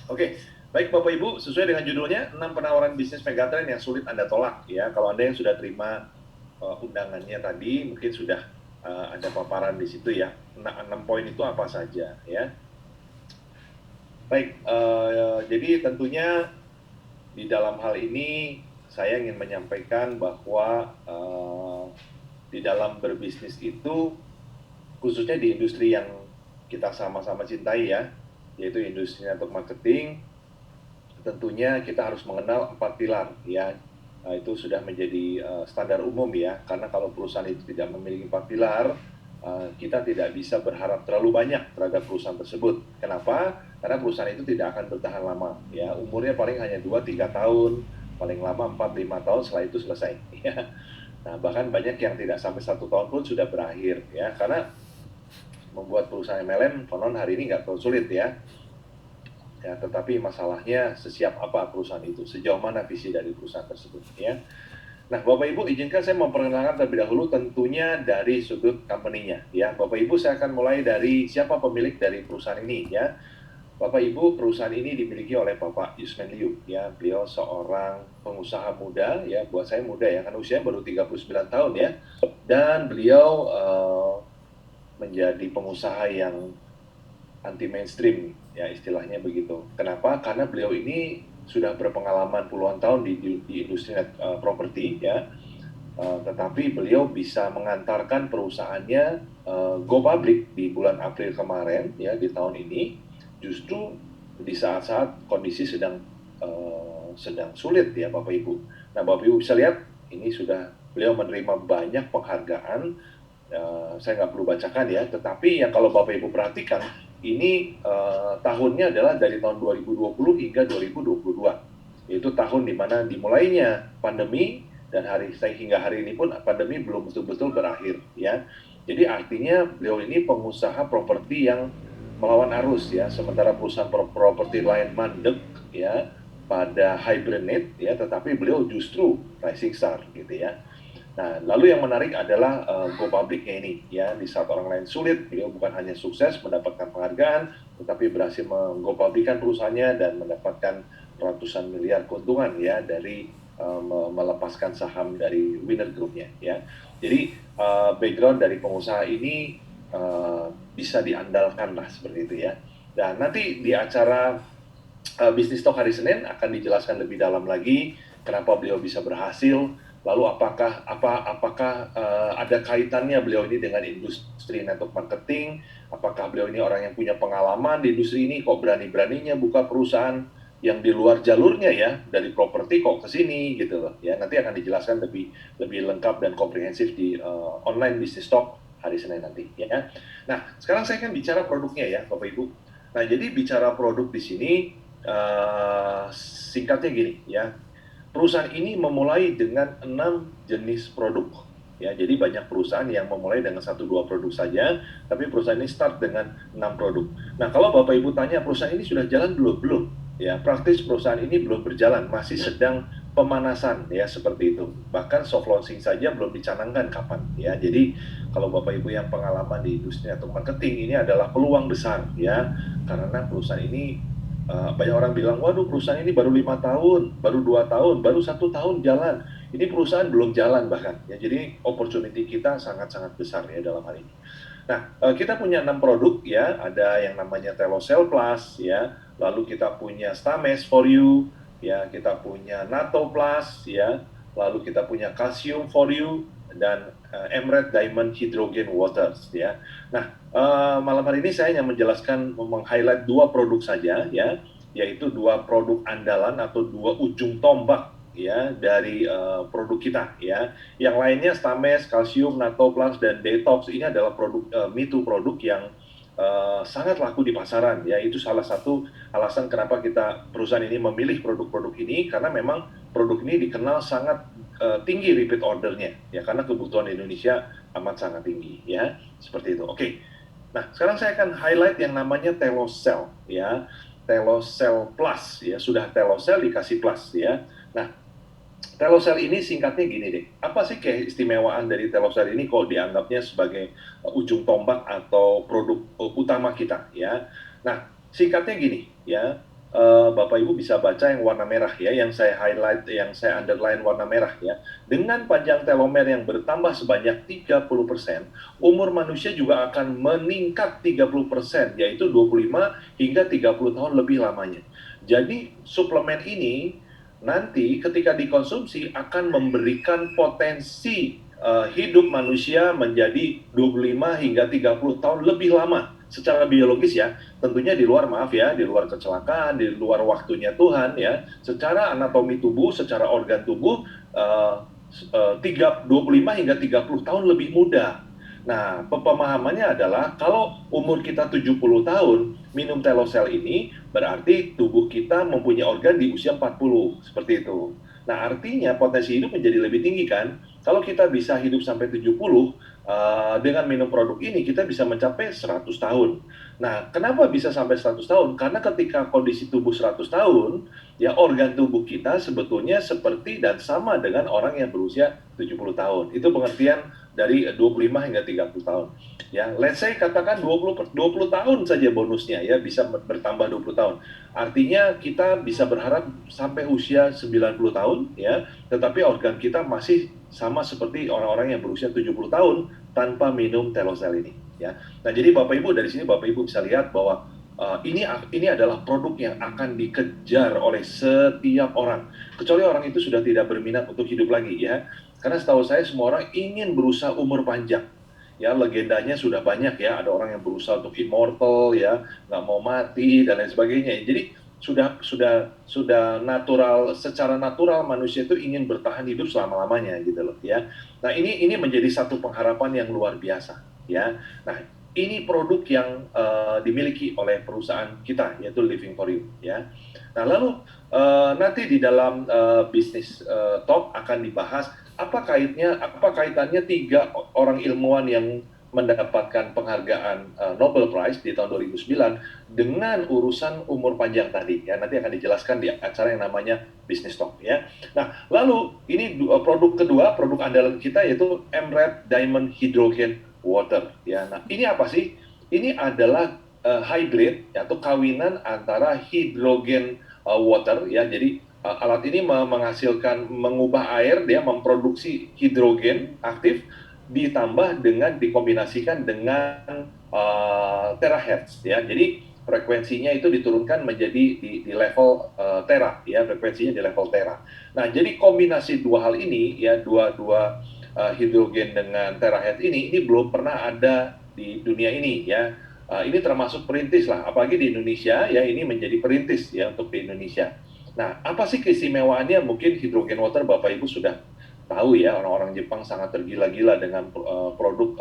Oke, baik Bapak Ibu, sesuai dengan judulnya, 6 penawaran bisnis megatrend yang sulit Anda tolak. Ya, kalau Anda yang sudah terima undangannya tadi, mungkin sudah ada paparan di situ ya. 6 poin itu apa saja ya. Baik, jadi tentunya di dalam hal ini saya ingin menyampaikan bahwa di dalam berbisnis itu, khususnya di industri yang kita sama-sama cintai ya, yaitu industri network marketing, tentunya kita harus mengenal 4 pilar ya. Itu sudah menjadi standar umum ya, karena kalau perusahaan itu tidak memiliki 4 pilar, kita tidak bisa berharap terlalu banyak terhadap perusahaan tersebut. Kenapa? Karena perusahaan itu tidak akan bertahan lama ya, umurnya paling hanya 2-3 tahun, paling lama 4-5 tahun, setelah itu selesai ya. Nah, bahkan banyak yang tidak sampai 1 tahun pun sudah berakhir ya, karena membuat perusahaan MLM konon hari ini nggak terlalu sulit ya. Ya, tetapi masalahnya sesiap apa perusahaan itu, sejauh mana visi dari perusahaan tersebut ya. Nah, Bapak Ibu izinkan saya memperkenalkan terlebih dahulu tentunya dari sudut company-nya ya. Bapak Ibu, saya akan mulai dari siapa pemilik dari perusahaan ini ya. Bapak Ibu, perusahaan ini dimiliki oleh Bapak Yusman Liu ya. Beliau seorang pengusaha muda ya, buat saya muda ya, karena usianya baru 39 tahun ya. Dan beliau menjadi pengusaha yang anti mainstream ya, istilahnya begitu. Kenapa? Karena beliau ini sudah berpengalaman puluhan tahun di industri properti ya, tetapi beliau bisa mengantarkan perusahaannya go public di bulan April kemarin ya, di tahun ini, justru di saat-saat kondisi sedang sulit ya Bapak Ibu. Nah, Bapak Ibu bisa lihat ini sudah beliau menerima banyak penghargaan. Saya nggak perlu bacakan ya, tetapi ya kalau Bapak Ibu perhatikan, ini tahunnya adalah dari tahun 2020 hingga 2022. Itu tahun di mana dimulainya pandemi, dan hingga hari ini pun pandemi belum betul-betul berakhir ya. Jadi artinya beliau ini pengusaha properti yang melawan arus ya, sementara perusahaan properti lain mandek ya pada hibernate ya, tetapi beliau justru rising star gitu ya. Nah, lalu yang menarik adalah go public-nya ini ya. Di saat orang lain sulit, beliau bukan hanya sukses mendapatkan penghargaan, tetapi berhasil menggo publikan perusahaannya dan mendapatkan ratusan miliar keuntungan ya dari melepaskan saham dari Winner Group-nya ya. Jadi background dari pengusaha ini bisa diandalkan lah, seperti itu ya. Dan nanti di acara Bisnis Talk hari Senin akan dijelaskan lebih dalam lagi kenapa beliau bisa berhasil. Lalu apakah ada kaitannya beliau ini dengan industri network marketing? Apakah beliau ini orang yang punya pengalaman di industri ini, kok berani-beraninya buka perusahaan yang di luar jalurnya ya, dari properti kok ke sini gitu loh ya. Nanti akan dijelaskan lebih lengkap dan komprehensif di online Business Talk hari Senin nanti ya. Nah, sekarang saya akan bicara produknya ya Bapak Ibu. Nah, jadi bicara produk di sini, singkatnya gini ya, perusahaan ini memulai dengan 6 jenis produk ya. Jadi banyak perusahaan yang memulai dengan 1-2 produk saja, tapi perusahaan ini start dengan 6 produk. Nah, kalau Bapak Ibu tanya perusahaan ini sudah jalan belum ya, praktis perusahaan ini belum berjalan, masih sedang pemanasan ya, seperti itu. Bahkan soft launching saja belum dicanangkan kapan ya. Jadi kalau Bapak Ibu yang pengalaman di industri atau marketing, ini adalah peluang besar ya, karena perusahaan ini banyak orang bilang, waduh perusahaan ini baru 5 tahun, baru 2 tahun, baru 1 tahun jalan. Ini perusahaan belum jalan bahkan ya. Jadi opportunity kita sangat-sangat besar ya dalam hal ini. Nah, kita punya 6 produk ya, ada yang namanya Telocel Plus ya, lalu kita punya Stames for You ya, kita punya NATO Plus ya, lalu kita punya Calcium for You, dan Emerald Diamond Hydrogen Waters ya. Nah, malam hari ini saya hanya menjelaskan, meng-highlight 2 produk saja ya, yaitu 2 produk andalan atau 2 ujung tombak ya dari produk kita ya. Yang lainnya Stames, Calcium, NATO Plus, dan Detox ini adalah produk me too produk yang sangat laku di pasaran ya. Itu salah satu alasan kenapa perusahaan ini memilih produk-produk ini, karena memang produk ini dikenal sangat tinggi repeat ordernya ya, karena kebutuhan Indonesia amat sangat tinggi ya, seperti itu. Oke. Nah, sekarang saya akan highlight yang namanya Telocel ya. Telocel Plus ya, sudah Telocel dikasih Plus ya. Nah, Telocel ini singkatnya gini deh. Apa sih keistimewaan dari Telocel ini kok dianggapnya sebagai ujung tombak atau produk utama kita ya? Nah, singkatnya gini ya. Bapak Ibu bisa baca yang warna merah ya, yang saya highlight, yang saya underline warna merah ya. Dengan panjang telomer yang bertambah sebanyak 30%, umur manusia juga akan meningkat 30%, yaitu 25 hingga 30 tahun lebih lamanya. Jadi suplemen ini nanti ketika dikonsumsi akan memberikan potensi hidup manusia menjadi 25 hingga 30 tahun lebih lama secara biologis ya. Tentunya di luar, maaf ya, di luar kecelakaan, di luar waktunya Tuhan ya. Secara anatomi tubuh, secara organ tubuh, 25 hingga 30 tahun lebih muda. Nah, pemahamannya adalah kalau umur kita 70 tahun, minum Telocel ini berarti tubuh kita mempunyai organ di usia 40, seperti itu. Nah, artinya potensi hidup menjadi lebih tinggi kan? Kalau kita bisa hidup sampai 70, dengan minum produk ini kita bisa mencapai 100 tahun. Nah, kenapa bisa sampai 100 tahun? Karena ketika kondisi tubuh 100 tahun, ya organ tubuh kita sebetulnya seperti dan sama dengan orang yang berusia 70 tahun. Itu pengertian dari 25 hingga 30 tahun. Ya, let's say katakan 20 tahun saja bonusnya ya, bisa bertambah 20 tahun. Artinya kita bisa berharap sampai usia 90 tahun ya, tetapi organ kita masih sama seperti orang-orang yang berusia 70 tahun tanpa minum Telocel ini ya. Nah, jadi Bapak Ibu dari sini Bapak Ibu bisa lihat bahwa ini adalah produk yang akan dikejar oleh setiap orang. Kecuali orang itu sudah tidak berminat untuk hidup lagi ya. Karena setahu saya semua orang ingin berusaha umur panjang. Ya, legendanya sudah banyak ya, ada orang yang berusaha untuk immortal ya, nggak mau mati dan lain sebagainya. Jadi sudah natural, secara natural manusia itu ingin bertahan hidup selama-lamanya gitu loh ya. Nah, ini menjadi satu pengharapan yang luar biasa ya. Nah, ini produk yang dimiliki oleh perusahaan kita yaitu Living for You ya. Nah, lalu nanti di dalam bisnis talk akan dibahas apa kaitannya 3 orang ilmuwan yang mendapatkan penghargaan Nobel Prize di tahun 2009 dengan urusan umur panjang tadi ya. Nanti akan dijelaskan di acara yang namanya Business Talk ya. Nah, lalu ini produk kedua, produk andalan kita yaitu MRED Diamond Hydrogen Water ya. Nah, ini apa sih? Ini adalah hybrid atau kawinan antara hidrogen water ya. Jadi alat ini menghasilkan, mengubah air, dia memproduksi hidrogen aktif ditambah dengan dikombinasikan dengan terahertz ya. Jadi frekuensinya itu diturunkan menjadi di level tera ya, frekuensinya di level tera. Nah, jadi kombinasi dua hal ini ya, dua hidrogen dengan terahertz ini belum pernah ada di dunia ini ya. Ini termasuk perintis lah, apalagi di Indonesia ya, ini menjadi perintis ya untuk di Indonesia. Nah, apa sih keistimewaannya? Mungkin hidrogen water Bapak Ibu sudah tahu ya, orang-orang Jepang sangat tergila-gila dengan produk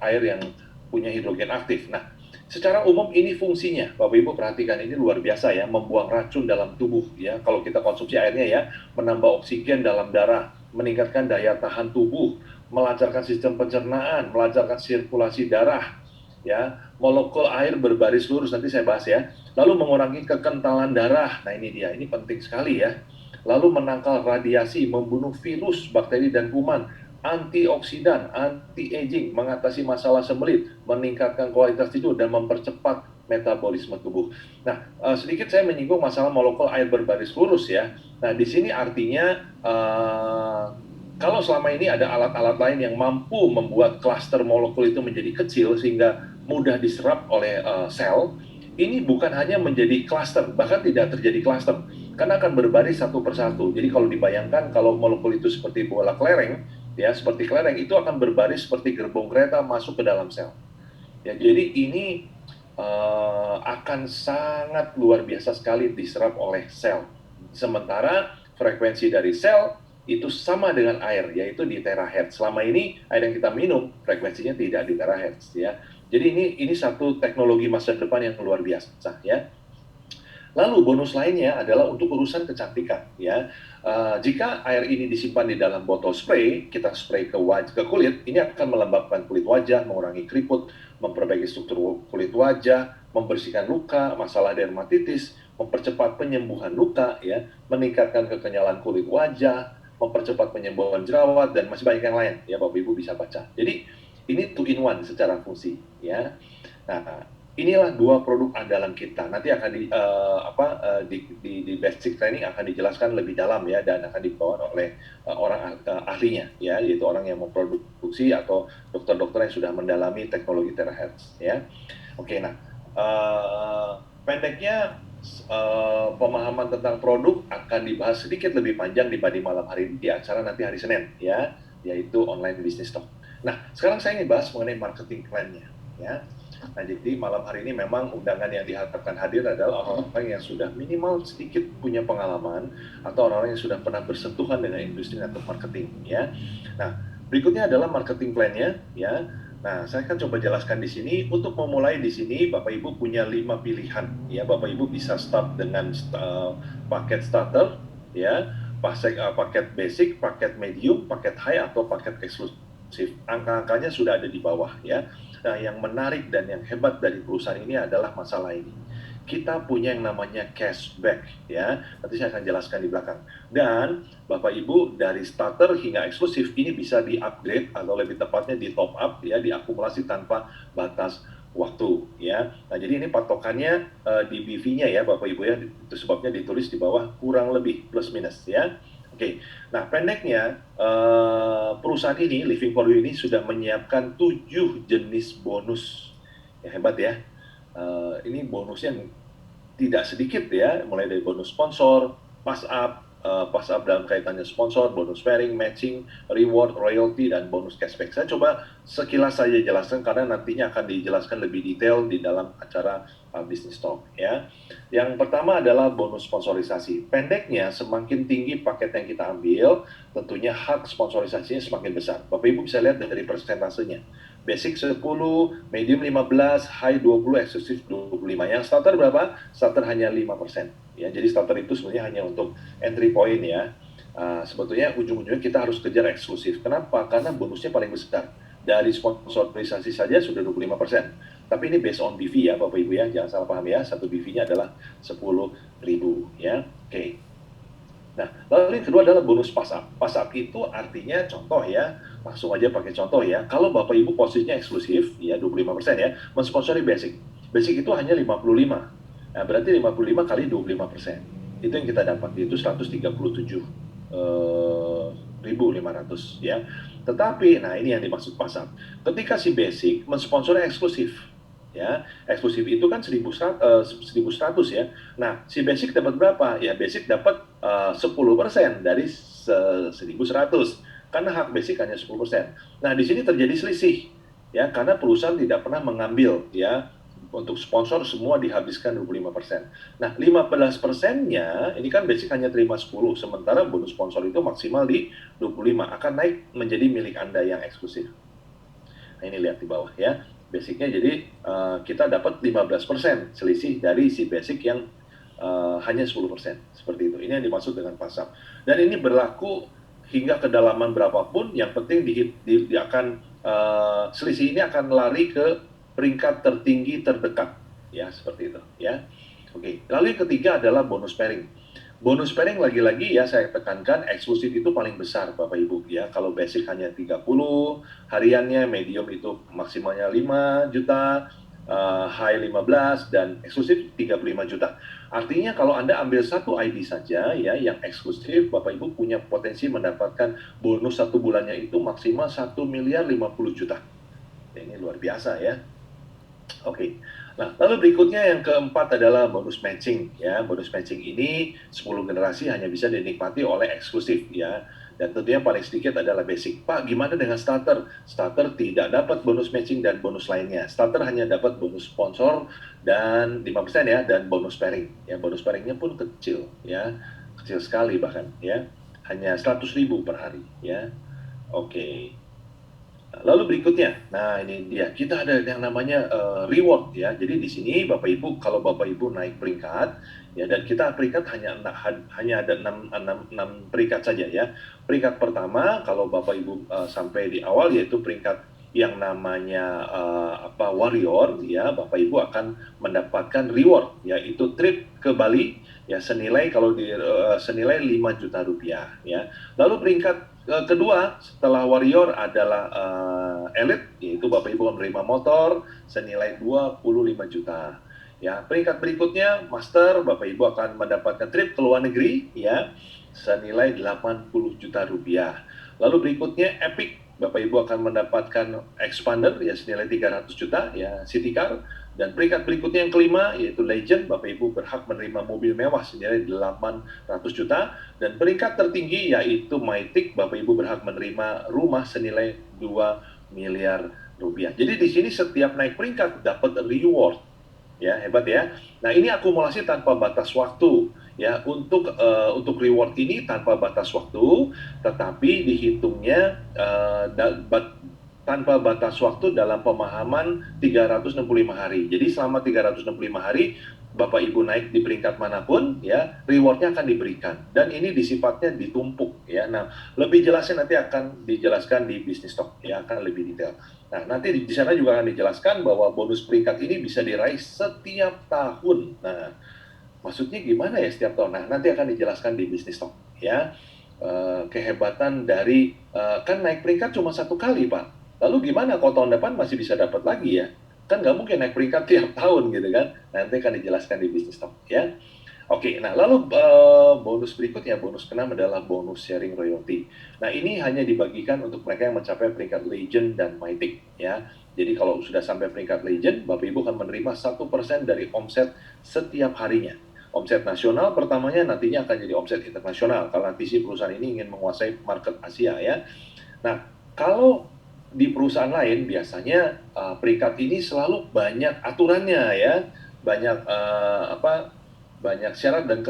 air yang punya hidrogen aktif. Nah, secara umum ini fungsinya, Bapak Ibu perhatikan, ini luar biasa ya, membuang racun dalam tubuh ya. Kalau kita konsumsi airnya ya, menambah oksigen dalam darah, meningkatkan daya tahan tubuh, melancarkan sistem pencernaan, melancarkan sirkulasi darah, ya, molekul air berbaris lurus, nanti saya bahas ya. Lalu mengurangi kekentalan darah, nah ini dia, ini penting sekali ya. Lalu menangkal radiasi, membunuh virus, bakteri, dan kuman, antioksidan, anti-aging, mengatasi masalah sembelit, meningkatkan kualitas tidur, dan mempercepat metabolisme tubuh. Nah, sedikit saya menyinggung masalah molekul air berbaris lurus ya. Nah, di sini artinya kalau selama ini ada alat-alat lain yang mampu membuat klaster molekul itu menjadi kecil sehingga mudah diserap oleh sel, ini bukan hanya menjadi klaster, bahkan tidak terjadi klaster, karena akan berbaris satu persatu. Jadi kalau dibayangkan kalau molekul itu seperti bola kelereng, ya seperti kelereng, itu akan berbaris seperti gerbong kereta masuk ke dalam sel. Ya, jadi ini akan sangat luar biasa sekali diserap oleh sel. Sementara frekuensi dari sel itu sama dengan air, yaitu di terahertz. Selama ini air yang kita minum frekuensinya tidak di terahertz ya. Jadi ini satu teknologi masa depan yang luar biasa ya. Lalu bonus lainnya adalah untuk urusan kecantikan ya. Jika air ini disimpan di dalam botol spray, kita spray ke wajah, ke kulit, ini akan melembabkan kulit wajah, mengurangi keriput, memperbaiki struktur kulit wajah, membersihkan luka, masalah dermatitis, mempercepat penyembuhan luka ya, meningkatkan kekenyalan kulit wajah, mempercepat penyembuhan jerawat, dan masih banyak yang lain ya, Bapak Ibu bisa baca. Jadi ini 2 in 1 secara fungsi ya. Nah, inilah dua produk andalan kita. Nanti akan di basic training akan dijelaskan lebih dalam ya, dan akan dibawa oleh orang ahlinya ya, yaitu orang yang memproduksi atau dokter-dokter yang sudah mendalami teknologi terahertz ya. Oke, nah pendeknya pemahaman tentang produk akan dibahas sedikit lebih panjang dibanding malam hari ini di acara nanti hari Senin ya, yaitu online business talk. Nah, sekarang saya ingin bahas mengenai marketing plan-nya ya. Nah, jadi malam hari ini memang undangan yang diharapkan hadir adalah orang-orang yang sudah minimal sedikit punya pengalaman atau orang-orang yang sudah pernah bersentuhan dengan industri network marketing ya. Nah, berikutnya adalah marketing plan-nya ya. Nah, saya akan coba jelaskan di sini. Untuk memulai di sini, Bapak Ibu punya 5 pilihan ya. Bapak Ibu bisa start dengan paket starter ya, paket basic, paket medium, paket high atau paket eksklusif. Angka-angkanya sudah ada di bawah ya. Nah, yang menarik dan yang hebat dari perusahaan ini adalah masalah ini. Kita punya yang namanya cashback ya. Nanti saya akan jelaskan di belakang. Dan Bapak Ibu dari starter hingga eksklusif ini bisa di-upgrade atau lebih tepatnya di top up ya, diakumulasi tanpa batas waktu ya. Nah, jadi ini patokannya di BV-nya ya Bapak Ibu ya. Itu sebabnya ditulis di bawah kurang lebih plus minus ya. Oke, nah pendeknya perusahaan ini, Living for You ini sudah menyiapkan 7 jenis bonus. Ya, hebat ya. Ini bonusnya tidak sedikit ya, mulai dari bonus sponsor, pass up dalam kaitannya sponsor, bonus pairing, matching, reward, royalty, dan bonus cashback. Saya coba sekilas saja jelaskan karena nantinya akan dijelaskan lebih detail di dalam acara Business Talk ya. Yang pertama adalah bonus sponsorisasi. Pendeknya, semakin tinggi paket yang kita ambil, tentunya hak sponsorisasinya semakin besar. Bapak Ibu bisa lihat dari persentasenya. Basic 10, medium 15, high 20, eksklusif 25. Yang starter berapa? Starter hanya 5%. Ya, jadi starter itu sebenarnya hanya untuk entry point ya. Sebetulnya ujung-ujungnya kita harus kejar eksklusif. Kenapa? Karena bonusnya paling besar. Dari sponsorisasi saja sudah 25%. Tapi ini based on BV ya Bapak Ibu ya, jangan salah paham ya, satu BV-nya adalah 10.000 ya. Oke. Nah, lalu yang kedua adalah bonus pass up. Pass up itu artinya contoh ya, langsung aja pakai contoh ya. Kalau Bapak Ibu posisinya eksklusif ya 25% ya, mensponsori basic. Basic itu hanya 55. Nah, berarti 55 kali 25%. Itu yang kita dapat, yaitu 137.500 ya. Tetapi, nah ini yang dimaksud pass up. Ketika si basic mensponsori eksklusif, ya eksklusif itu kan 1.100 ya. Nah, si basic dapat berapa? Ya basic dapat 10% dari 1.100 karena hak basic hanya 10%. Nah, di sini terjadi selisih ya, karena perusahaan tidak pernah mengambil ya, untuk sponsor semua dihabiskan 25%. Nah, 15%-nya ini kan basic hanya terima 10, sementara bonus sponsor itu maksimal di 25, akan naik menjadi milik Anda yang eksklusif. Nah, ini lihat di bawah ya. Basicnya jadi kita dapat 15% selisih dari si basic yang hanya 10%. Seperti itu. Ini yang dimaksud dengan pass up. Dan ini berlaku hingga kedalaman berapapun, yang penting akan selisih ini akan lari ke peringkat tertinggi terdekat ya, seperti itu ya. Oke, lalu yang ketiga adalah bonus pairing. Bonus pairing lagi-lagi ya saya tekankan, eksklusif itu paling besar Bapak Ibu ya. Kalau basic hanya 30 hariannya, medium itu maksimalnya 5 juta, high 15, dan eksklusif 35 juta. Artinya kalau Anda ambil satu ID saja ya yang eksklusif, Bapak Ibu punya potensi mendapatkan bonus satu bulannya itu maksimal 1.050.000.000. Ya, ini luar biasa ya. Oke. Nah, lalu berikutnya yang keempat adalah bonus matching ya. Bonus matching ini 10 generasi hanya bisa dinikmati oleh eksklusif ya. Dan tentunya paling sedikit adalah basic. Pak, gimana dengan starter? Starter tidak dapat bonus matching dan bonus lainnya. Starter hanya dapat bonus sponsor dan 5% ya, dan bonus pairing. Ya, bonus pairingnya pun kecil ya. Kecil sekali bahkan ya. Hanya 100.000 per hari ya. Oke. Lalu berikutnya, nah ini dia, kita ada yang namanya reward ya. Jadi di sini Bapak Ibu, kalau Bapak Ibu naik peringkat ya, dan kita peringkat hanya ada 6 peringkat saja ya. Peringkat pertama kalau Bapak Ibu sampai di awal, yaitu peringkat yang namanya warrior ya, Bapak Ibu akan mendapatkan reward, yaitu trip ke Bali ya, senilai kalau senilai 5 juta rupiah ya. Lalu peringkat kedua setelah Warrior adalah Elite, yaitu Bapak Ibu menerima motor senilai 25 juta. Ya, peringkat berikutnya Master, Bapak Ibu akan mendapatkan trip ke luar negeri ya senilai 80 juta rupiah. Lalu berikutnya Epic, Bapak Ibu akan mendapatkan expander ya senilai 300 juta ya city car. Dan peringkat berikutnya yang kelima yaitu Legend, Bapak Ibu berhak menerima mobil mewah senilai 800 juta. Dan peringkat tertinggi yaitu Mythic, Bapak Ibu berhak menerima rumah senilai 2 miliar rupiah. Jadi di sini setiap naik peringkat dapat reward. Ya, hebat ya. Nah, ini akumulasi tanpa batas waktu. Ya, untuk reward ini tanpa batas waktu, tetapi dihitungnya tanpa batas waktu dalam pemahaman 365 hari. Jadi selama 365 hari Bapak Ibu naik di peringkat manapun ya, rewardnya akan diberikan dan ini sifatnya ditumpuk ya. Nah, lebih jelasnya nanti akan dijelaskan di Business Talk ya, akan lebih detail. Nah, nanti di sana juga akan dijelaskan bahwa bonus peringkat ini bisa diraih setiap tahun. Nah, maksudnya gimana ya setiap tahun? Nah, nanti akan dijelaskan di Business Talk ya. Kehebatan dari kan naik peringkat cuma satu kali Pak. Lalu gimana kalau tahun depan masih bisa dapat lagi ya? Kan nggak mungkin naik peringkat tiap tahun gitu kan. Nanti akan dijelaskan di Business Talk ya. Oke, nah lalu bonus berikutnya, bonus ke-6 adalah bonus sharing royalty. Nah ini hanya dibagikan untuk mereka yang mencapai peringkat Legend dan Mythic ya. Jadi kalau sudah sampai peringkat Legend, Bapak Ibu akan menerima 1% dari omset setiap harinya. Omset nasional pertamanya nantinya akan jadi omset internasional kalau nanti si perusahaan ini ingin menguasai market Asia ya. Nah, kalau di perusahaan lain biasanya peringkat ini selalu banyak aturannya ya, banyak syarat dan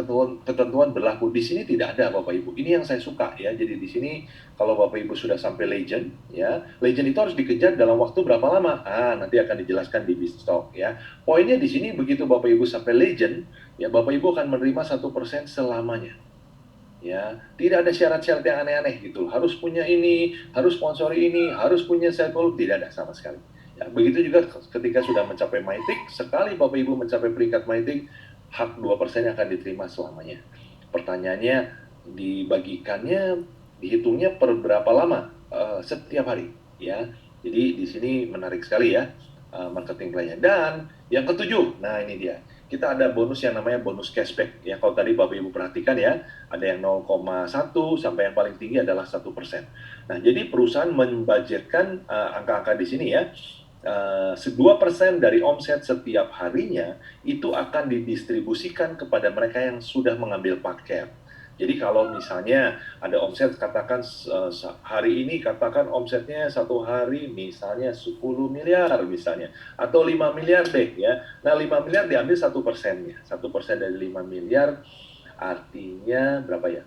ketentuan berlaku. Di sini tidak ada Bapak Ibu. Ini yang saya suka ya. Jadi di sini kalau Bapak Ibu sudah sampai Legend ya, Legend itu harus dikejar dalam waktu berapa lama? Nanti akan dijelaskan di Business Talk ya. Poinnya di sini begitu Bapak Ibu sampai Legend ya, Bapak Ibu akan menerima 1% selamanya. Ya, tidak ada syarat-syarat yang aneh-aneh gitu. Harus punya ini, harus sponsori ini, harus punya set goal, tidak ada sama sekali. Ya, begitu juga ketika sudah mencapai Mythic, sekali Bapak Ibu mencapai peringkat Mythic, hak 2% akan diterima selamanya. Pertanyaannya, dibagikannya, dihitungnya per berapa lama? Setiap hari, ya. Jadi di sini menarik sekali ya, marketing plan-nya. Dan yang ketujuh, nah ini dia. Kita ada bonus yang namanya bonus cashback. Ya, kalau tadi Bapak Ibu perhatikan ya, ada yang 0,1 sampai yang paling tinggi adalah 1%. Nah, jadi perusahaan membudgetkan angka-angka di sini ya. 2% dari omset setiap harinya itu akan didistribusikan kepada mereka yang sudah mengambil paket. Jadi kalau misalnya ada omset katakan hari ini katakan omsetnya satu hari misalnya 10 miliar misalnya atau 5 miliar deh ya. Nah 5 miliar diambil 1%-nya. 1% dari 5 miliar artinya berapa ya?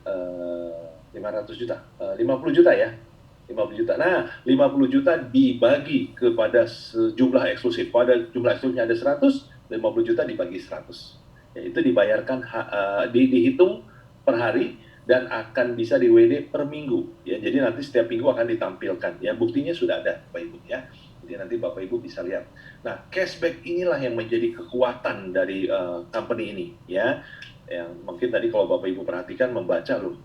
500 juta, 50 juta ya. 50 juta. Nah, 50 juta dibagi kepada sejumlah eksklusif. Pada jumlah eksklusifnya ada 100, 50 juta dibagi 100. Ya, itu dibayarkan, dihitung per hari dan akan bisa di WD per minggu. Ya, jadi nanti setiap minggu akan ditampilkan. Ya, buktinya sudah ada, Bapak Ibu ya. Jadi nanti Bapak Ibu bisa lihat. Nah, cashback inilah yang menjadi kekuatan dari company ini ya. Yang mungkin tadi kalau Bapak Ibu perhatikan membaca loh,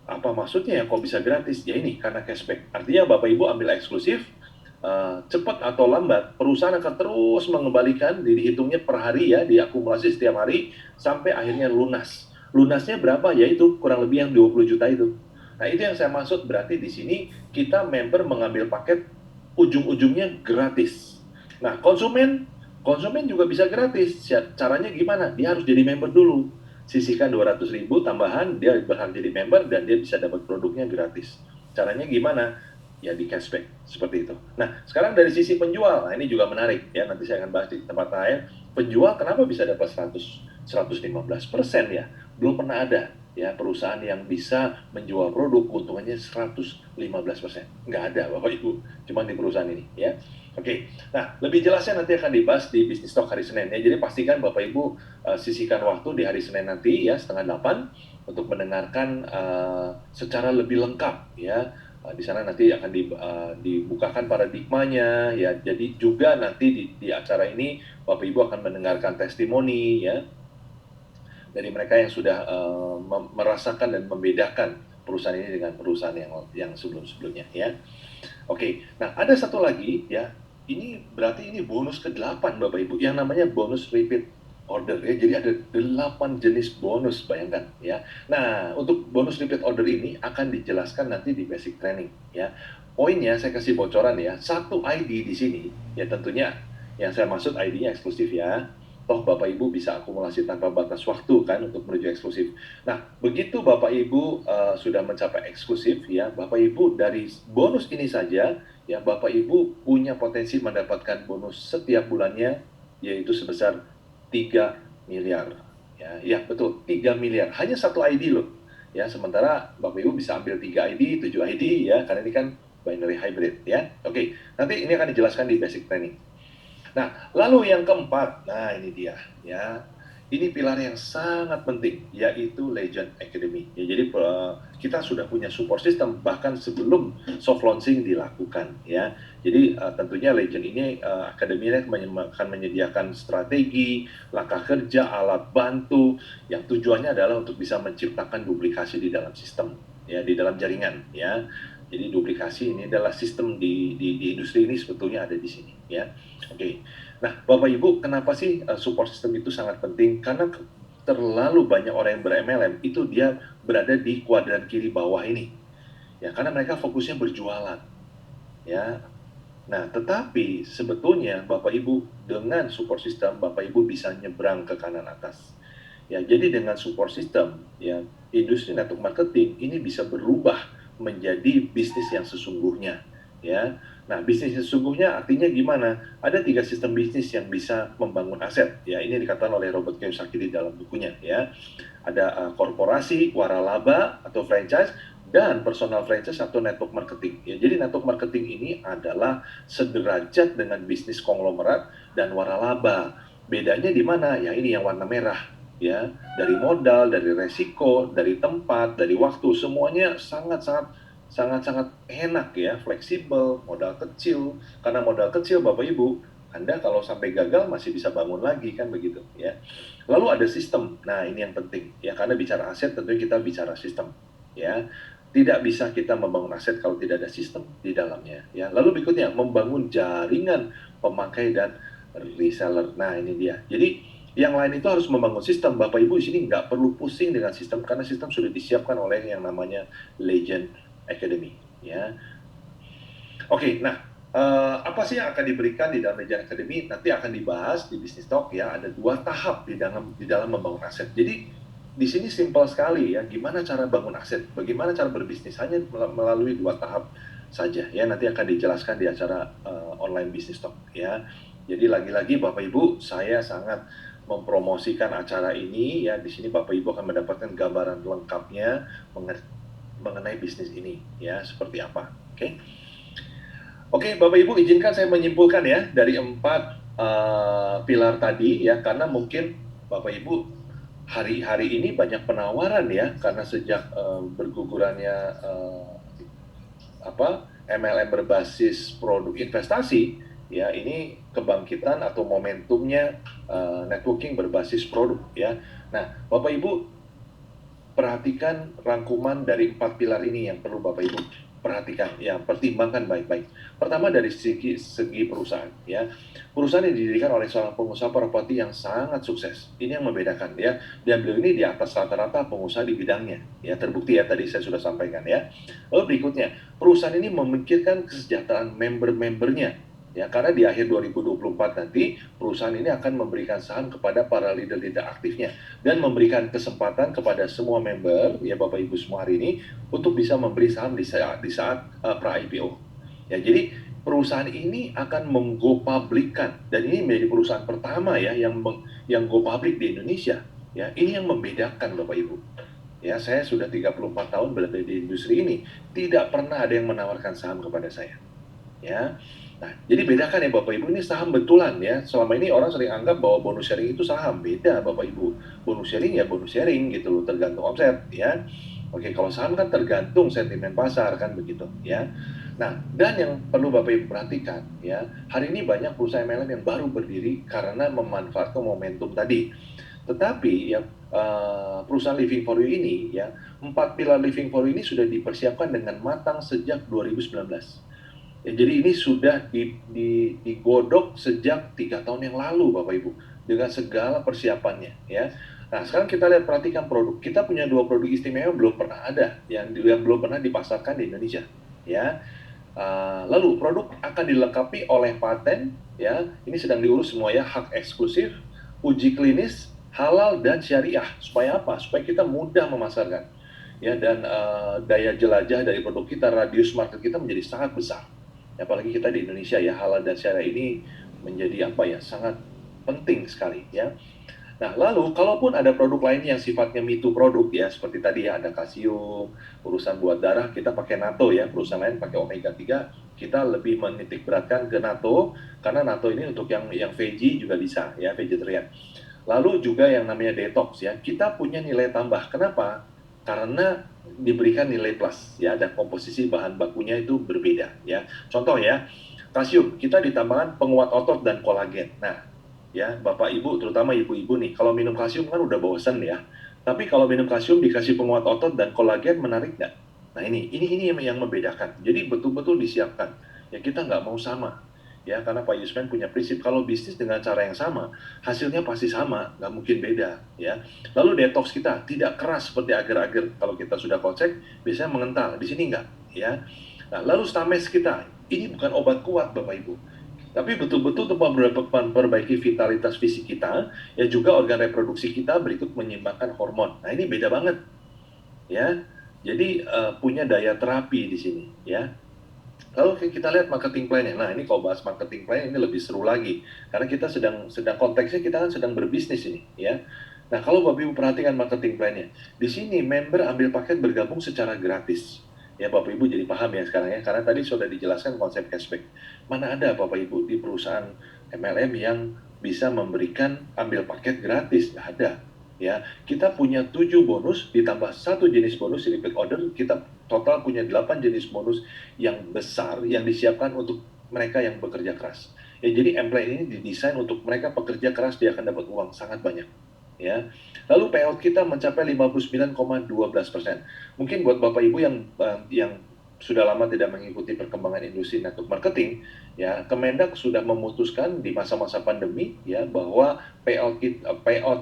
apa maksudnya ya kok bisa gratis? Ya ini karena cashback. Artinya Bapak Ibu ambil eksklusif, cepat atau lambat perusahaan akan terus mengembalikan, dihitungnya per hari ya, diakumulasi setiap hari sampai akhirnya lunas. Lunasnya berapa? Ya itu kurang lebih yang 20 juta itu. Nah itu yang saya maksud, berarti di sini kita member mengambil paket ujung-ujungnya gratis. Nah konsumen juga bisa gratis. Caranya gimana? Dia harus jadi member dulu. Sisihkan 200.000 tambahan, dia berhak jadi member dan dia bisa dapat produknya gratis. Caranya gimana? Ya di cashback, seperti itu. Nah, sekarang dari sisi penjual, nah ini juga menarik ya, nanti saya akan bahas di tempat lain. Penjual kenapa bisa dapat 115% ya? Belum pernah ada ya perusahaan yang bisa menjual produk keuntungannya 115%. Nggak ada Bapak Ibu, cuma di perusahaan ini ya. Oke, nah lebih jelasnya nanti akan dibahas di Business Talk hari Senin ya. Jadi pastikan Bapak Ibu sisihkan waktu di hari Senin nanti ya setengah 8 untuk mendengarkan secara lebih lengkap ya. Di sana nanti akan dibukakan paradigmanya ya. Jadi juga nanti di acara ini Bapak Ibu akan mendengarkan testimoni ya dari mereka yang sudah merasakan dan membedakan perusahaan ini dengan perusahaan yang sebelum-sebelumnya ya. Oke, nah ada satu lagi ya, ini berarti ini bonus ke-8 Bapak Ibu, yang namanya bonus repeat order ya. Jadi ada 8 jenis bonus, bayangkan ya. Nah, untuk bonus repeat order ini akan dijelaskan nanti di basic training ya. Poinnya saya kasih bocoran ya, satu ID di sini ya, tentunya yang saya maksud ID-nya eksklusif ya. Toh Bapak Ibu bisa akumulasi tanpa batas waktu kan untuk menuju eksklusif. Nah, begitu Bapak Ibu sudah mencapai eksklusif ya, Bapak Ibu dari bonus ini saja ya, Bapak Ibu punya potensi mendapatkan bonus setiap bulannya yaitu sebesar 3 miliar. Ya, betul, 3 miliar. Hanya satu ID loh. Ya, sementara Bapak Ibu bisa ambil 3 ID, 7 ID ya, karena ini kan binary hybrid ya. Oke, nanti ini akan dijelaskan di basic training. Nah, lalu yang keempat, nah ini dia ya. Ini pilar yang sangat penting, yaitu Legend Academy. Ya, jadi kita sudah punya support system bahkan sebelum soft launching dilakukan ya. Jadi tentunya Legend ini Academy akan menyediakan strategi, langkah kerja, alat bantu yang tujuannya adalah untuk bisa menciptakan duplikasi di dalam sistem ya, di dalam jaringan ya. Jadi duplikasi ini adalah sistem di industri ini sebetulnya ada di sini ya. Oke. Nah, Bapak Ibu, kenapa sih support system itu sangat penting? Karena terlalu banyak orang yang ber-MLM itu dia berada di kuadran kiri bawah ini. Ya, karena mereka fokusnya berjualan. Ya. Nah, tetapi sebetulnya Bapak Ibu dengan support system Bapak Ibu bisa nyebrang ke kanan atas. Ya, jadi dengan support system ya, industri network marketing ini bisa berubah menjadi bisnis yang sesungguhnya ya. Nah, bisnis yang sesungguhnya artinya gimana? Ada 3 sistem bisnis yang bisa membangun aset ya. Ini dikatakan oleh Robert Kiyosaki di dalam bukunya ya. Ada korporasi, waralaba atau franchise, dan personal franchise atau network marketing. Ya, jadi network marketing ini adalah sederajat dengan bisnis konglomerat dan waralaba. Bedanya di mana? Ya ini yang warna merah. Ya, dari modal, dari resiko, dari tempat, dari waktu, semuanya sangat enak ya, fleksibel, modal kecil. Karena modal kecil Bapak Ibu, Anda kalau sampai gagal masih bisa bangun lagi kan begitu ya. Lalu ada sistem. Nah, ini yang penting ya, karena bicara aset tentunya kita bicara sistem ya. Tidak bisa kita membangun aset kalau tidak ada sistem di dalamnya ya. Lalu berikutnya membangun jaringan pemakai dan reseller. Nah, ini dia. Jadi yang lain itu harus membangun sistem. Bapak Ibu di sini nggak perlu pusing dengan sistem karena sistem sudah disiapkan oleh yang namanya Legend Academy ya. Oke, nah apa sih yang akan diberikan di dalam Legend Academy? Nanti akan dibahas di Business Talk ya. Ada 2 tahap di dalam membangun aset. Jadi di sini simpel sekali ya. Gimana cara bangun aset? Bagaimana cara berbisnis? Hanya melalui 2 tahap saja ya. Nanti akan dijelaskan di acara online Business Talk ya. Jadi lagi-lagi Bapak Ibu, saya sangat mempromosikan acara ini ya. Di sini Bapak Ibu akan mendapatkan gambaran lengkapnya mengenai bisnis ini ya, seperti apa. Oke. Oke, Bapak Ibu izinkan saya menyimpulkan ya dari 4 pilar tadi ya, karena mungkin Bapak Ibu hari-hari ini banyak penawaran ya, karena sejak bergugurannya MLM berbasis produk investasi ya, ini kebangkitan atau momentumnya networking berbasis produk ya. Nah, Bapak Ibu perhatikan rangkuman dari 4 pilar ini yang perlu Bapak Ibu perhatikan ya, pertimbangkan baik-baik. Pertama dari segi perusahaan ya. Perusahaan yang didirikan oleh seorang pengusaha properti yang sangat sukses. Ini yang membedakan ya. Dan beliau ini di atas rata-rata pengusaha di bidangnya. Ya, terbukti ya, tadi saya sudah sampaikan ya. Lalu berikutnya, perusahaan ini memikirkan kesejahteraan member-membernya. Ya, karena di akhir 2024 nanti perusahaan ini akan memberikan saham kepada para leader-leader aktifnya dan memberikan kesempatan kepada semua member ya Bapak Ibu semua hari ini untuk bisa memberi saham di saat pra IPO. Ya, jadi perusahaan ini akan menggo publikkan, dan ini menjadi perusahaan pertama ya yang go public di Indonesia. Ya, ini yang membedakan Bapak Ibu. Ya, saya sudah 34 tahun berada di industri ini, tidak pernah ada yang menawarkan saham kepada saya. Ya. Nah, jadi bedakan ya Bapak Ibu, ini saham betulan ya. Selama ini orang sering anggap bahwa bonus sharing itu saham. Beda Bapak Ibu. Bonus sharing ya bonus sharing gitu loh, tergantung omset ya. Oke, kalau saham kan tergantung sentimen pasar kan begitu ya. Nah, dan yang perlu Bapak Ibu perhatikan ya, hari ini banyak perusahaan MLM yang baru berdiri karena memanfaatkan momentum tadi. Tetapi ya perusahaan Living for You ini ya, 4 pilar Living for You ini sudah dipersiapkan dengan matang sejak 2019. Ya, jadi ini sudah digodok sejak 3 tahun yang lalu, Bapak Ibu, dengan segala persiapannya, ya. Nah, sekarang kita lihat, perhatikan produk. Kita punya 2 produk istimewa belum pernah ada, yang belum pernah dipasarkan di Indonesia, ya. Lalu produk akan dilengkapi oleh paten, ya. Ini sedang diurus semua ya, hak eksklusif, uji klinis, halal dan syariah. Supaya apa? Supaya kita mudah memasarkan, ya. Dan daya jelajah dari produk kita, radius market kita menjadi sangat besar. Apalagi kita di Indonesia ya, halal dan syariah ini menjadi apa ya, sangat penting sekali ya. Nah, lalu kalaupun ada produk lain yang sifatnya me too produk ya, seperti tadi ya, ada kalsium, urusan buat darah, kita pakai NATO ya, perusahaan lain pakai omega 3, kita lebih menitik beratkan ke NATO, karena NATO ini untuk yang veggie juga bisa ya, vegetarian. Lalu juga yang namanya detox ya, kita punya nilai tambah. Kenapa? Karena diberikan nilai plus ya, dan komposisi bahan bakunya itu berbeda ya. Contoh ya, kalsium kita ditambahkan penguat otot dan kolagen. Nah, ya Bapak Ibu, terutama ibu-ibu nih, kalau minum kalsium kan udah bosen ya. Tapi kalau minum kalsium dikasih penguat otot dan kolagen, menarik nggak? Nah ini yang membedakan. Jadi betul-betul disiapkan. Ya kita nggak mau sama. Ya karena Pak Yusman punya prinsip, kalau bisnis dengan cara yang sama, hasilnya pasti sama, nggak mungkin beda. Ya. Lalu detox kita tidak keras seperti agar-agar. Kalau kita sudah kocek, biasanya mengental. Di sini nggak. Ya. Nah, lalu Stamex kita, ini bukan obat kuat Bapak Ibu, tapi betul-betul untuk memperbaiki vitalitas fisik kita, ya juga organ reproduksi kita berikut menyeimbangkan hormon. Nah ini beda banget, ya. Jadi punya daya terapi di sini, ya. Lalu kita lihat marketing plan-nya. Nah ini kalau bahas marketing plan ini lebih seru lagi, karena kita sedang konteksnya kita kan sedang berbisnis ini, ya. Nah kalau Bapak Ibu perhatikan marketing plan-nya, di sini member ambil paket bergabung secara gratis. Ya Bapak Ibu jadi paham ya sekarang ya, karena tadi sudah dijelaskan konsep cashback. Mana ada Bapak Ibu di perusahaan MLM yang bisa memberikan ambil paket gratis? Nggak ada. Ya, kita punya 7 bonus ditambah 1 jenis bonus repeat order, kita total punya 8 jenis bonus yang besar yang disiapkan untuk mereka yang bekerja keras. Ya, jadi employee ini didesain untuk mereka pekerja keras, dia akan dapat uang sangat banyak. Ya. Lalu payout kita mencapai 59,12%. Mungkin buat Bapak Ibu yang sudah lama tidak mengikuti perkembangan industri network marketing, ya Kemendak sudah memutuskan di masa-masa pandemi ya bahwa payout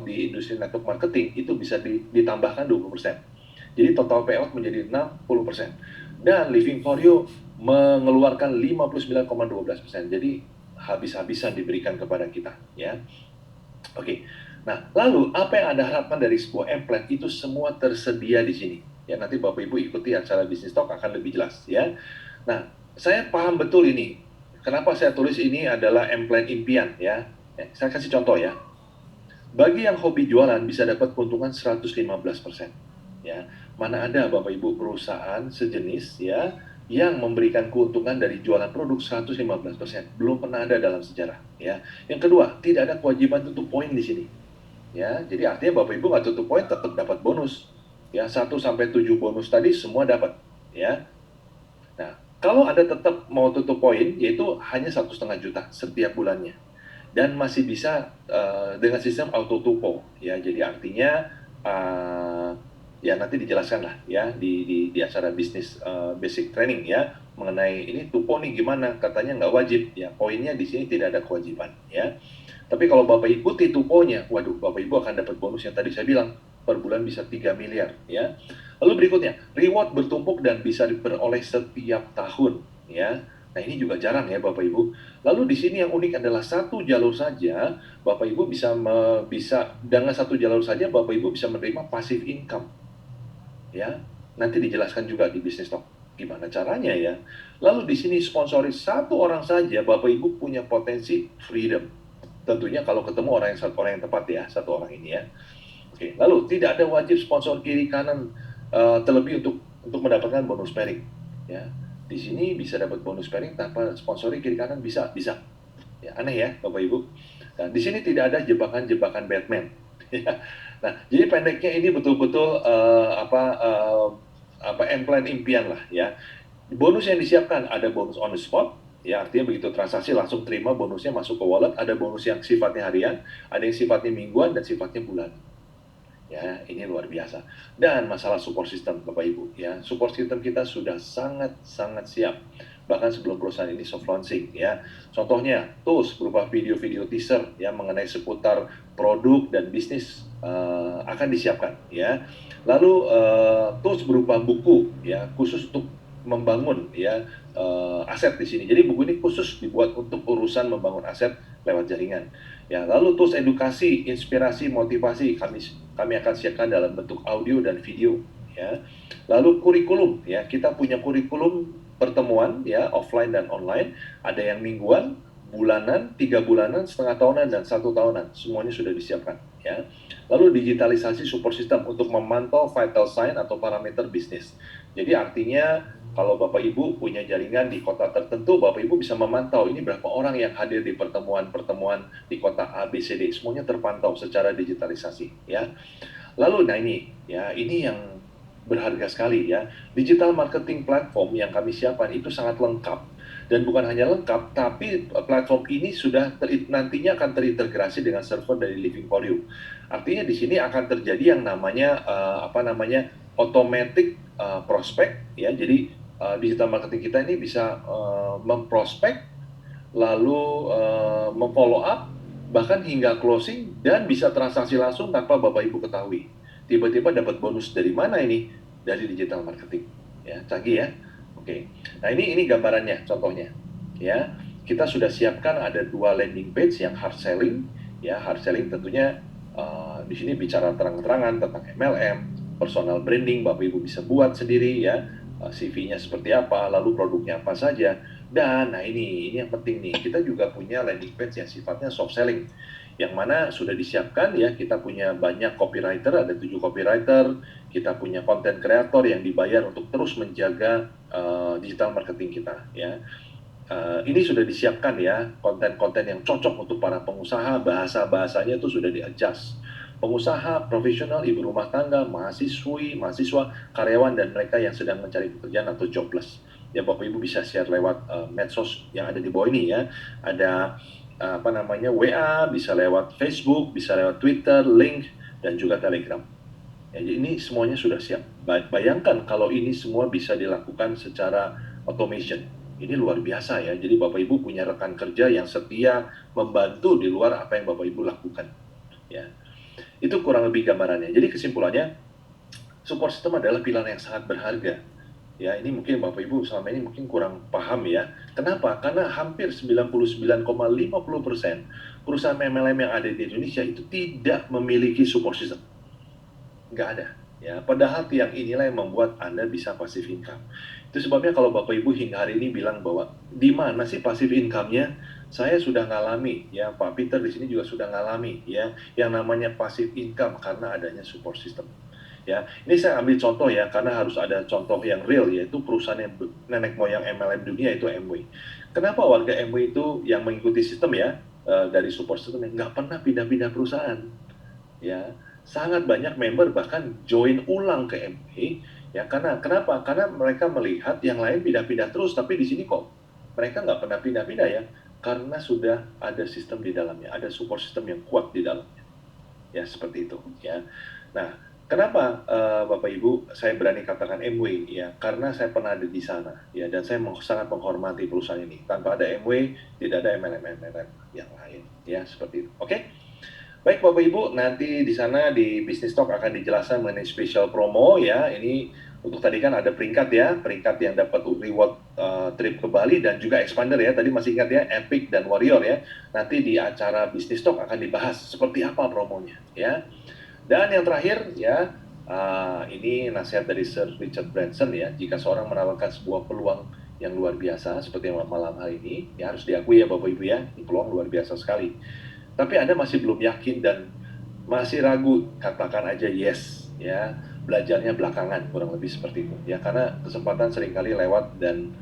di industri network marketing itu bisa ditambahkan 20%. Jadi total payout menjadi 60%. Dan Living for You mengeluarkan 59,12%. Jadi habis-habisan diberikan kepada kita ya. Oke. Nah, lalu apa yang Anda harapkan dari sebuah M-Plan itu semua tersedia di sini. Ya, nanti Bapak Ibu ikuti acara Bisnis Talk akan lebih jelas ya. Nah, saya paham betul ini. Kenapa saya tulis ini adalah M-Plan impian ya. Saya kasih contoh ya. Bagi yang hobi jualan bisa dapat keuntungan 115%. Ya, mana ada Bapak Ibu perusahaan sejenis ya yang memberikan keuntungan dari jualan produk 115%. Belum pernah ada dalam sejarah ya. Yang kedua, tidak ada kewajiban tutup poin di sini. Ya, jadi artinya Bapak Ibu nggak tutup poin tetap dapat bonus. Ya, 1-7 bonus tadi semua dapat. Ya. Nah, kalau Anda tetap mau tutup poin, yaitu hanya 1,5 juta setiap bulannya. Dan masih bisa dengan sistem auto tupo. Ya, jadi artinya ya nanti dijelaskan lah ya di acara bisnis basic training ya mengenai ini tupo nih gimana, katanya nggak wajib ya, poinnya di sini tidak ada kewajiban ya. Tapi kalau Bapak ikuti tuponya, waduh, Bapak Ibu akan dapat bonus yang tadi saya bilang, per bulan bisa 3 miliar, ya. Lalu berikutnya, reward bertumpuk dan bisa diperoleh setiap tahun, ya. Nah, ini juga jarang ya Bapak Ibu. Lalu di sini yang unik adalah satu jalur saja, Bapak Ibu bisa dengan satu jalur saja Bapak Ibu bisa menerima passive income. Ya, nanti dijelaskan juga di Bisnis Talk gimana caranya ya. Lalu di sini sponsori satu orang saja, Bapak Ibu punya potensi freedom. Tentunya kalau ketemu orang yang tepat ya, satu orang ini ya. Oke, lalu tidak ada wajib sponsor kiri kanan terlebih untuk mendapatkan bonus pairing. Ya, di sini bisa dapat bonus pairing tanpa sponsori kiri kanan, bisa. Ya, aneh ya, Bapak Ibu. Nah, di sini tidak ada jebakan-jebakan Batman. Nah, jadi pendeknya ini betul-betul M-Plan impian lah ya. Bonus yang disiapkan ada bonus on the spot, Ya, artinya begitu transaksi langsung terima bonusnya masuk ke wallet, ada bonus yang sifatnya harian, ada yang sifatnya mingguan, dan sifatnya bulan. Ya, ini luar biasa. Dan masalah support system, Bapak Ibu, ya, support system kita sudah sangat siap. Bahkan sebelum perusahaan ini soft launching, ya. Contohnya, tools berupa video-video teaser ya mengenai seputar produk dan bisnis akan disiapkan, ya. Lalu tools berupa buku, ya, khusus untuk membangun ya aset di sini. Jadi buku ini khusus dibuat untuk urusan membangun aset lewat jaringan. Ya, lalu tools edukasi, inspirasi, motivasi kami akan siapkan dalam bentuk audio dan video, ya. Lalu kurikulum, ya, kita punya kurikulum pertemuan, ya, offline dan online, ada yang mingguan, bulanan, 3 bulanan, setengah tahunan, dan 1 tahunan, semuanya sudah disiapkan, ya. Lalu digitalisasi support system untuk memantau vital sign atau parameter bisnis. Jadi artinya kalau Bapak Ibu punya jaringan di kota tertentu, Bapak Ibu bisa memantau ini berapa orang yang hadir di pertemuan-pertemuan di kota A, B, C, D, semuanya terpantau secara digitalisasi, ya. Lalu, nah ini yang berharga sekali, ya. Digital marketing platform yang kami siapkan itu sangat lengkap. Dan bukan hanya lengkap, tapi platform ini sudah nantinya akan terintegrasi dengan server dari Living For You. Artinya di sini akan terjadi yang namanya automatic prospect, ya. Jadi digital marketing kita ini bisa memprospek, lalu memfollow up, bahkan hingga closing, dan bisa transaksi langsung tanpa Bapak Ibu ketahui. Tiba-tiba dapat bonus dari mana ini? Dari digital marketing. Ya, canggih ya. Oke. Nah, ini gambarannya, contohnya. Ya, kita sudah siapkan ada 2 landing page yang hard selling. Ya, hard selling tentunya di sini bicara terang-terangan tentang MLM, personal branding, Bapak Ibu bisa buat sendiri ya. CV-nya seperti apa, lalu produknya apa saja. Dan nah ini yang penting nih, kita juga punya landing page yang sifatnya soft selling, yang mana sudah disiapkan ya, kita punya banyak copywriter, ada 7 copywriter, kita punya content creator yang dibayar untuk terus menjaga digital marketing kita ya. Ini sudah disiapkan ya, konten-konten yang cocok untuk para pengusaha, bahasa-bahasanya itu sudah di-adjust. Pengusaha, profesional, ibu rumah tangga, mahasiswi, mahasiswa, karyawan, dan mereka yang sedang mencari pekerjaan atau jobless. Ya, Bapak Ibu bisa share lewat medsos yang ada di bawah ini ya. Ada WA, bisa lewat Facebook, bisa lewat Twitter, link, dan juga Telegram. Ya, jadi ini semuanya sudah siap. Bayangkan kalau ini semua bisa dilakukan secara automation. Ini luar biasa ya. Jadi Bapak Ibu punya rekan kerja yang setia membantu di luar apa yang Bapak Ibu lakukan. Ya. Itu kurang lebih gambarannya. Jadi kesimpulannya, support system adalah pilar yang sangat berharga. Ya, ini mungkin Bapak Ibu selama ini mungkin kurang paham ya. Kenapa? Karena hampir 99,50% perusahaan MLM yang ada di Indonesia itu tidak memiliki support system. Nggak ada. Ya, padahal tiang inilah yang membuat Anda bisa passive income. Itu sebabnya kalau Bapak Ibu hingga hari ini bilang bahwa di mana sih passive income-nya? Saya sudah ngalami, ya Pak Peter di sini juga sudah ngalami, ya yang namanya passive income karena adanya support system. Ya, ini saya ambil contoh ya, karena harus ada contoh yang real, yaitu perusahaan yang nenek moyang MLM dunia itu Amway. Kenapa warga Amway itu yang mengikuti sistem ya dari support system yang nggak pernah pindah-pindah perusahaan? Ya, sangat banyak member bahkan join ulang ke MA ya, karena kenapa? Karena mereka melihat yang lain pindah-pindah terus, tapi di sini kok mereka nggak pernah pindah-pindah ya, karena sudah ada sistem di dalamnya, ada support system yang kuat di dalamnya ya, seperti itu ya. Nah, kenapa Bapak Ibu saya berani katakan MW ya, karena saya pernah ada di sana ya, dan saya sangat menghormati perusahaan ini. Tanpa ada MW tidak ada MLM yang lain ya, seperti itu. Oke. Baik Bapak Ibu, nanti di sana di Business Talk akan dijelaskan mengenai special promo ya. Ini untuk tadi kan ada peringkat ya, peringkat yang dapat reward trip ke Bali dan juga expander ya. Tadi masih ingat ya, Epic dan Warrior ya. Nanti di acara Business Talk akan dibahas seperti apa promonya ya. Dan yang terakhir ya, ini nasihat dari Sir Richard Branson ya. Jika seorang menawarkan sebuah peluang yang luar biasa seperti malam hari ini, ya harus diakui ya Bapak Ibu ya, ini peluang luar biasa sekali. Tapi Anda masih belum yakin dan masih ragu, katakan aja yes ya, belajarnya belakangan, kurang lebih seperti itu ya, karena kesempatan seringkali lewat dan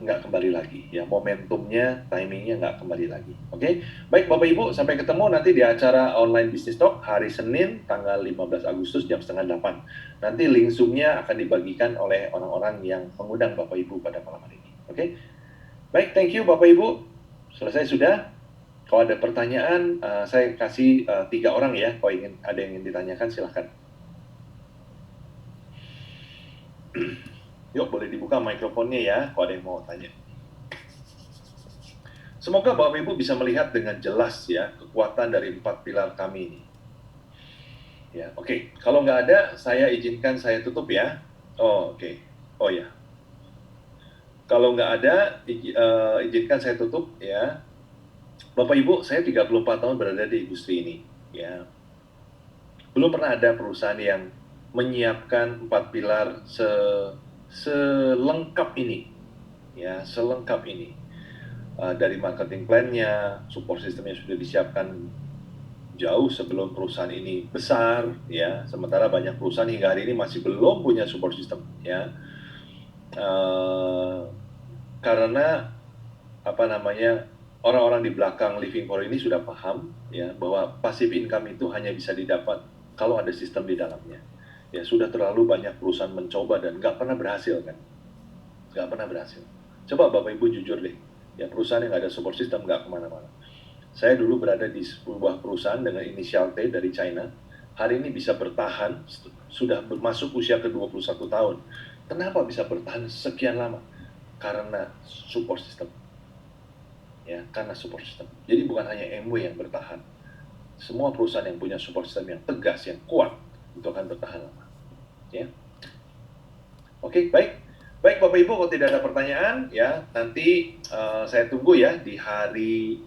nggak kembali lagi ya, momentumnya, timingnya nggak kembali lagi. Oke, baik Bapak Ibu, sampai ketemu nanti di acara online Business Talk hari Senin tanggal 15 Agustus jam setengah 8. Nanti link Zoom-nya akan dibagikan oleh orang-orang yang mengundang Bapak Ibu pada malam hari ini. Oke, Baik, thank you Bapak Ibu. Selesai sudah. Kalau ada pertanyaan, saya kasih 3 orang ya. Kalau ada yang ingin ditanyakan, silahkan. Yuk, boleh dibuka mikrofonnya ya, kalau ada yang mau tanya. Semoga Bapak Ibu bisa melihat dengan jelas ya kekuatan dari 4 pilar kami ini. Ya, oke. Kalau nggak ada, saya izinkan saya tutup ya. Oh, oke. Oh ya. Kalau nggak ada, izinkan saya tutup ya. Bapak Ibu, saya 34 tahun berada di industri ini. Ya, belum pernah ada perusahaan yang menyiapkan 4 pilar selengkap ini. Ya, selengkap ini. Dari marketing plan-nya, support system-nya sudah disiapkan jauh sebelum perusahaan ini besar, ya. Sementara banyak perusahaan hingga hari ini masih belum punya support system, ya. Karena apa namanya, orang-orang di belakang Living For ini sudah paham ya bahwa passive income itu hanya bisa didapat kalau ada sistem di dalamnya. Ya sudah terlalu banyak perusahaan mencoba dan nggak pernah berhasil kan, nggak pernah berhasil. Coba Bapak Ibu jujur deh, ya perusahaan yang nggak ada support system nggak kemana-mana. Saya dulu berada di sebuah perusahaan dengan inisial T dari China. Hari ini bisa bertahan, sudah masuk usia ke-21 tahun. Kenapa bisa bertahan sekian lama? Karena support system. Ya, karena support system. Jadi bukan hanya MW yang bertahan. Semua perusahaan yang punya support system yang tegas, yang kuat, itu akan bertahan lama. Ya. Oke, baik. Baik Bapak Ibu, kalau tidak ada pertanyaan, ya nanti saya tunggu ya di hari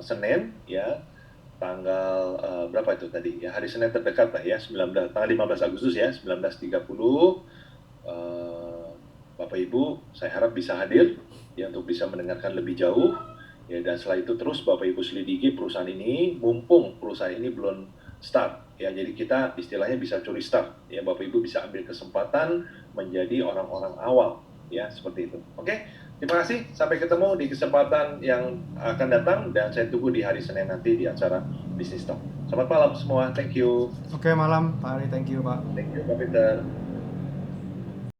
Senin, ya tanggal berapa itu tadi? Ya hari Senin terdekat lah ya, tanggal 15 Agustus ya, 19.30. Bapak Ibu, saya harap bisa hadir ya untuk bisa mendengarkan lebih jauh. Ya, dan setelah itu terus Bapak Ibu selidiki perusahaan ini, mumpung perusahaan ini belum start. Ya, jadi kita istilahnya bisa curi start. Ya, Bapak Ibu bisa ambil kesempatan menjadi orang-orang awal. Ya, seperti itu. Oke, terima kasih. Sampai ketemu di kesempatan yang akan datang dan saya tunggu di hari Senin nanti di acara Business Talk. Selamat malam semua. Thank you. Oke, malam Pak Ari, thank you Pak. Thank you, Pak Peter.